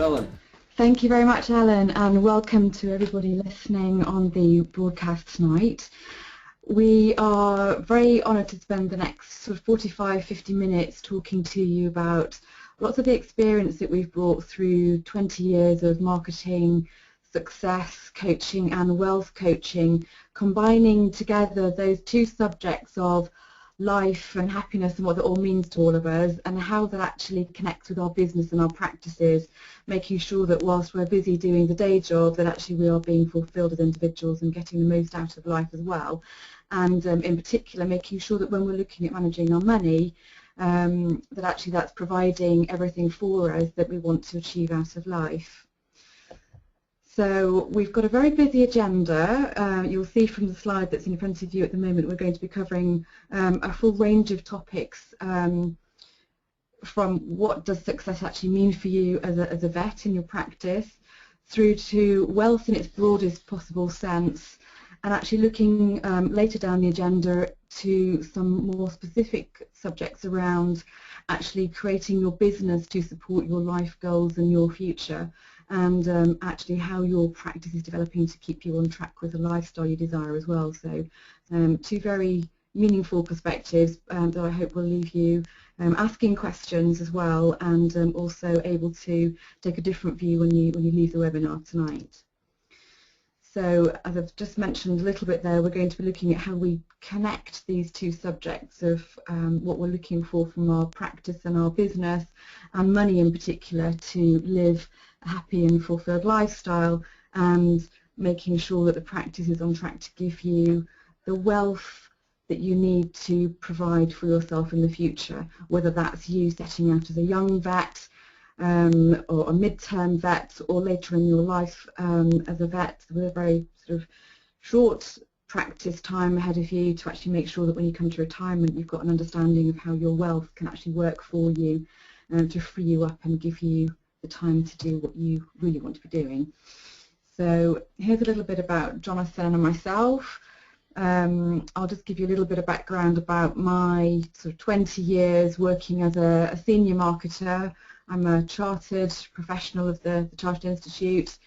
Ellen. Thank you very much, Alan, and welcome to everybody listening on the broadcast tonight. We are very honoured to spend the next sort of 45-50 minutes talking to you about lots of the experience that we've brought through 20 years of marketing, success coaching and wealth coaching, combining together those two subjects of life and happiness and what that all means to all of us, and how that actually connects with our business and our practices, making sure that whilst we're busy doing the day job, that actually we are being fulfilled as individuals and getting the most out of life as well. And in particular, making sure that when we're looking at managing our money, that actually that's providing everything for us that we want to achieve out of life. So we've got a very busy agenda. You'll see from the slide that's in front of you at the moment, we're going to be covering a full range of topics, from what does success actually mean for you as a vet in your practice, through to wealth in its broadest possible sense, and actually looking later down the agenda to some more specific subjects around actually creating your business to support your life goals and your future, and actually how your practice is developing to keep you on track with the lifestyle you desire as well. So two very meaningful perspectives that I hope will leave you asking questions as well, and also able to take a different view when you leave the webinar tonight. So as I've just mentioned a little bit there, we're going to be looking at how we connect these two subjects of what we're looking for from our practice and our business, and money in particular, to live a happy and fulfilled lifestyle, and making sure that the practice is on track to give you the wealth that you need to provide for yourself in the future, whether that's you setting out as a young vet, or a mid-term vet, or later in your life as a vet with a very sort of short practice time ahead of you, to actually make sure that when you come to retirement you've got an understanding of how your wealth can actually work for you, to free you up and give you the time to do what you really want to be doing. So here's a little bit about Jonathan and myself. I'll just give you a little bit of background about my sort of 20 years working as a senior marketer. I'm a chartered professional of the Chartered Institute.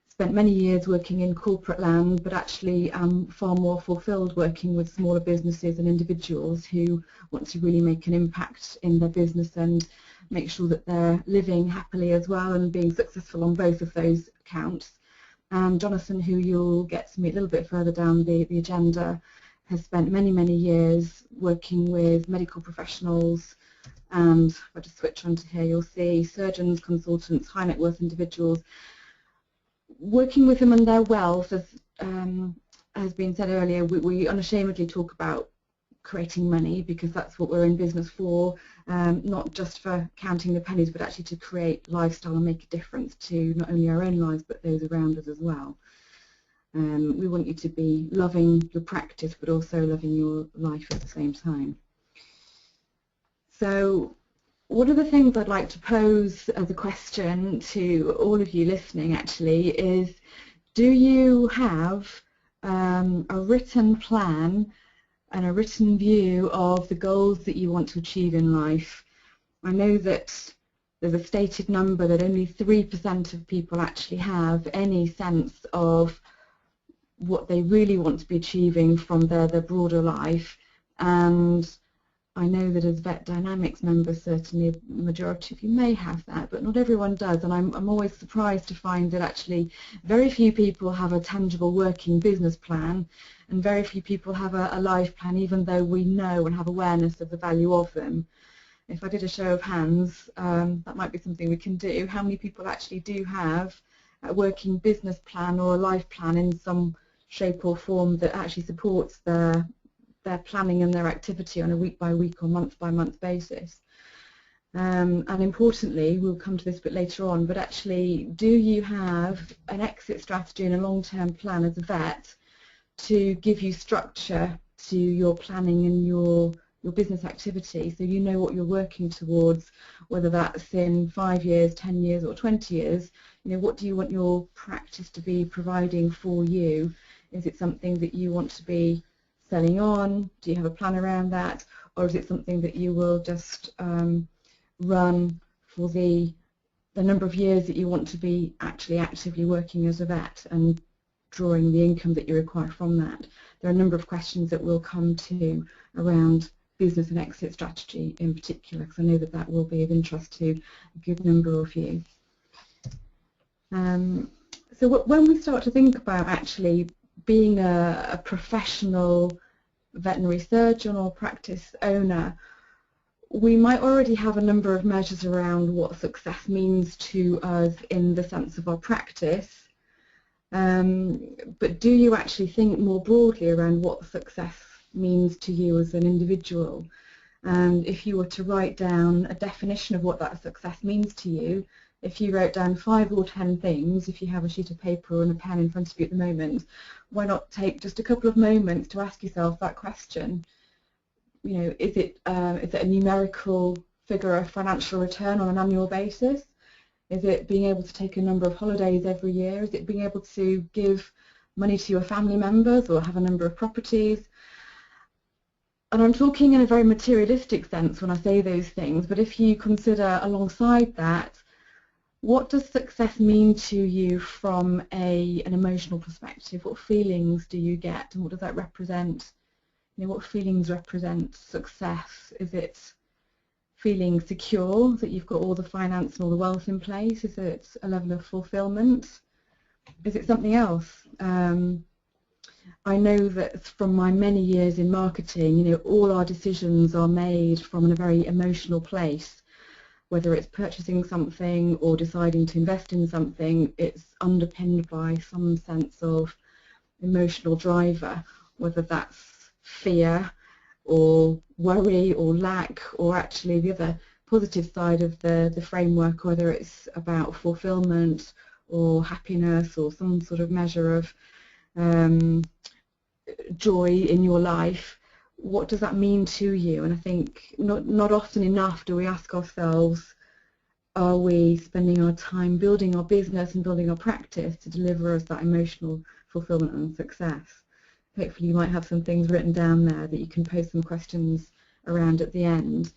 Spent many years working in corporate land, but actually I'm far more fulfilled working with smaller businesses and individuals who want to really make an impact in their business and make sure that they're living happily as well and being successful on both of those accounts. And Jonathan, who you'll get to meet a little bit further down the agenda, has spent many, many years working with medical professionals, and if I just switch on to here, you'll see surgeons, consultants, high net worth individuals, working with them and their wealth. As has been said earlier, we unashamedly talk about creating money, because that's what we're in business for, not just for counting the pennies, but actually to create lifestyle and make a difference to not only our own lives but those around us as well. We want you to be loving your practice but also loving your life at the same time. So one of the things I'd like to pose as a question to all of you listening actually is, do you have a written plan and a written view of the goals that you want to achieve in life? I know that there's a stated number that only 3% of people actually have any sense of what they really want to be achieving from their broader life, and I know that as Vet Dynamics members, certainly the majority of you may have that, but not everyone does, and I'm always surprised to find that actually very few people have a tangible working business plan, and very few people have a life plan, even though we know and have awareness of the value of them. If I did a show of hands, that might be something we can do. How many people actually do have a working business plan or a life plan in some shape or form that actually supports their planning and their activity on a week-by-week or month-by-month basis? And importantly, we'll come to this a bit later on, but actually, do you have an exit strategy and a long-term plan as a vet to give you structure to your planning and your business activity, so you know what you're working towards, whether that's in 5 years, 10 years or 20 years? You know, what do you want your practice to be providing for you? Is it something that you want to be selling on? Do you have a plan around that? Or is it something that you will just run for the the number of years that you want to be actually actively working as a vet and drawing the income that you require from that. There are a number of questions that will come to around business and exit strategy in particular, because I know that that will be of interest to a good number of you. So when we start to think about actually being a professional veterinary surgeon or practice owner, we might already have a number of measures around what success means to us in the sense of our practice, but do you actually think more broadly around what success means to you as an individual? And if you were to write down a definition of what that success means to you, if you wrote down 5 or 10 things, if you have a sheet of paper and a pen in front of you at the moment, why not take just a couple of moments to ask yourself that question? You know, is it a numerical figure of financial return on an annual basis? Is it being able to take a number of holidays every year? Is it being able to give money to your family members or have a number of properties? And I'm talking in a very materialistic sense when I say those things, but if you consider alongside that, what does success mean to you from an emotional perspective? What feelings do you get, and what does that represent? You know, what feelings represent success? Is it feeling secure that you've got all the finance and all the wealth in place? Is it a level of fulfillment? Is it something else? I know that from my many years in marketing, you know, all our decisions are made from a very emotional place. Whether it's purchasing something or deciding to invest in something, it's underpinned by some sense of emotional driver, whether that's fear or worry or lack, or actually the other positive side of the framework, whether it's about fulfillment or happiness or some sort of measure of joy in your life. What does that mean to you? And I think not often enough do we ask ourselves, are we spending our time building our business and building our practice to deliver us that emotional fulfillment and success? Hopefully you might have some things written down there that you can post some questions around at the end.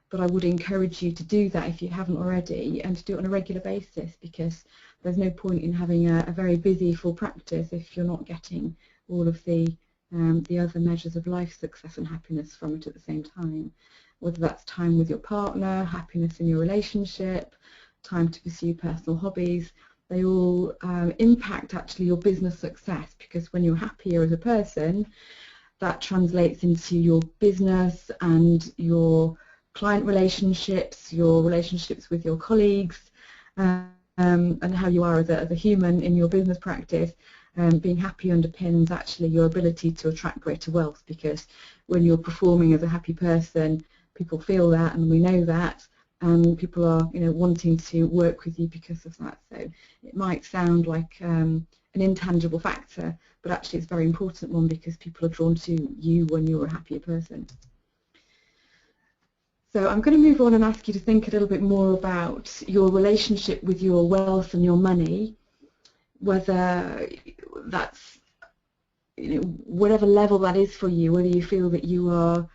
But I would encourage you to do that if you haven't already, and to do it on a regular basis, because there's no point in having a very busy full practice if you're not getting all of the other measures of life success and happiness from it at the same time. Whether that's time with your partner, happiness in your relationship, time to pursue personal hobbies, they all impact actually your business success, because when you're happier as a person, that translates into your business and your client relationships, your relationships with your colleagues, and how you are as a human in your business practice. Being happy underpins actually your ability to attract greater wealth, because when you're performing as a happy person, people feel that, and we know that, and people are, you know, wanting to work with you because of that. So it might sound like an intangible factor, but actually it's a very important one, because people are drawn to you when you're a happier person. So I'm going to move on and ask you to think a little bit more about your relationship with your wealth and your money, whether that's, you know, whatever level that is for you, whether you feel that you are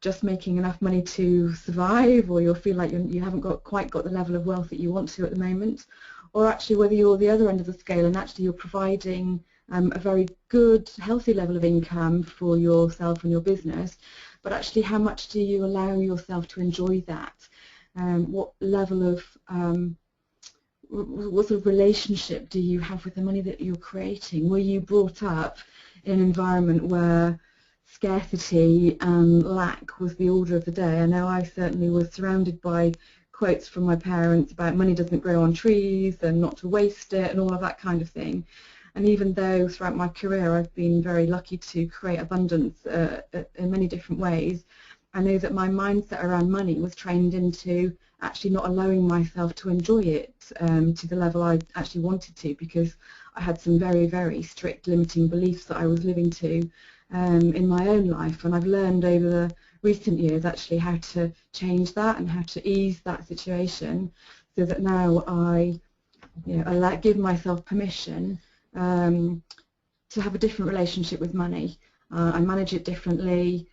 just making enough money to survive, or you feel like you haven't quite got the level of wealth that you want to at the moment, or actually whether you're the other end of the scale and actually you're providing a very good, healthy level of income for yourself and your business, but actually how much do you allow yourself to enjoy that? What level of what sort of relationship do you have with the money that you're creating? Were you brought up in an environment where scarcity and lack was the order of the day? I know I certainly was surrounded by quotes from my parents about money doesn't grow on trees and not to waste it and all of that kind of thing. And even though throughout my career I've been very lucky to create abundance in many different ways, I know that my mindset around money was trained into actually not allowing myself to enjoy it to the level I actually wanted to, because I had some very, very strict limiting beliefs that I was living to in my own life. And I've learned over the recent years actually how to change that and how to ease that situation, so that now I, you know, give myself permission to have a different relationship with money. I manage it differently.